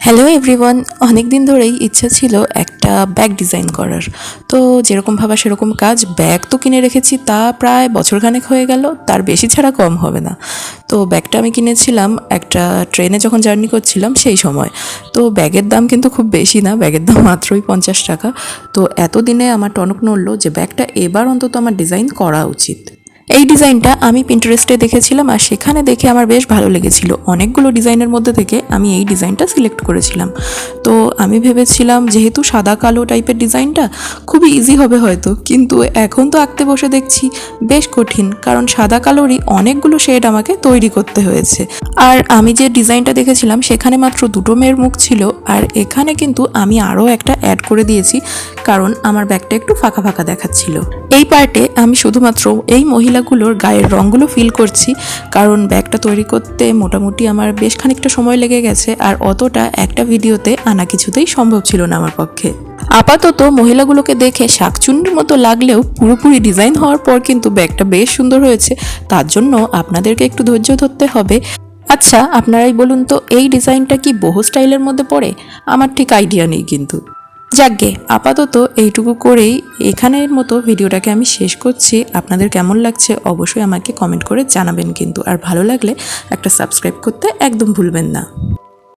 Hello everyone, অনেক দিন ধরেই ইচ্ছা ছিল একটা ব্যাগ ডিজাইন করার। তো যেরকম ভাবা সেরকম কাজ, ব্যাগ তো কিনে রেখেছি, তা প্রায় বছরখানেক হয়ে গেল, তার বেশি ছাড়া কম হবে না। তো ব্যাগটা আমি কিনেছিলাম একটা ট্রেনে যখন জার্নি করছিলাম সেই সময়। তো ব্যাগের দাম কিন্তু খুব বেশি না, ব্যাগের দাম মাত্রই 50 টাকা। তো এতদিনে আমার টনক নড়লো যে ব্যাগটা এবার অন্তত আমার ডিজাইন করা উচিত। এই ডিজাইনটা আমি পিন্টারেস্টে দেখেছিলাম আর সেখানে দেখে আমার বেশ ভালো লেগেছিল। অনেকগুলো ডিজাইনের মধ্যে থেকে আমি এই ডিজাইনটা সিলেক্ট করেছিলাম। তো আমি ভেবেছিলাম যেহেতু সাদা কালো টাইপের ডিজাইনটা খুবই ইজি হবে হয়তো, কিন্তু এখন তো আঁকতে বসে দেখছি বেশ কঠিন, কারণ সাদা কালোরই অনেকগুলো শেড আমাকে তৈরি করতে হয়েছে। আর আমি যে ডিজাইনটা দেখেছিলাম সেখানে মাত্র দুটো মেয়ের মুখ ছিল, আর এখানে কিন্তু আমি আরও একটা অ্যাড করে দিয়েছি, কারণ আমার ব্যাগটা একটু ফাঁকা ফাঁকা দেখাচ্ছিল। এই পার্টে আমি শুধুমাত্র এই মহিলাগুলোর গায়ের রঙগুলো ফিল করছি, কারণ ব্যাগটা তৈরি করতে মোটামুটি আমার বেশ খানিকটা সময় লেগে গেছে, আর অতটা একটা ভিডিওতে আনা কিছুতেই সম্ভব ছিল না আমার পক্ষে। আপাতত মহিলাগুলোকে দেখে শাকচুন্নির মতো লাগলেও পুরোপুরি ডিজাইন হওয়ার পর কিন্তু ব্যাগটা বেশ সুন্দর হয়েছে। তার জন্য আপনাদেরকে একটু ধৈর্য ধরতে হবে। আচ্ছা, আপনারাই বলুন তো, এই ডিজাইনটা কি বহু স্টাইলের মধ্যে পড়ে? আমার ঠিক আইডিয়া নেই কিন্তু। যাকগে, আপাতত এইটুকু করেই এখানের মতো ভিডিওটাকে আমি শেষ করছি। আপনাদের কেমন লাগছে অবশ্যই আমাকে কমেন্ট করে জানাবেন কিন্তু, আর ভালো লাগলে একটা সাবস্ক্রাইব করতে একদম ভুলবেন না।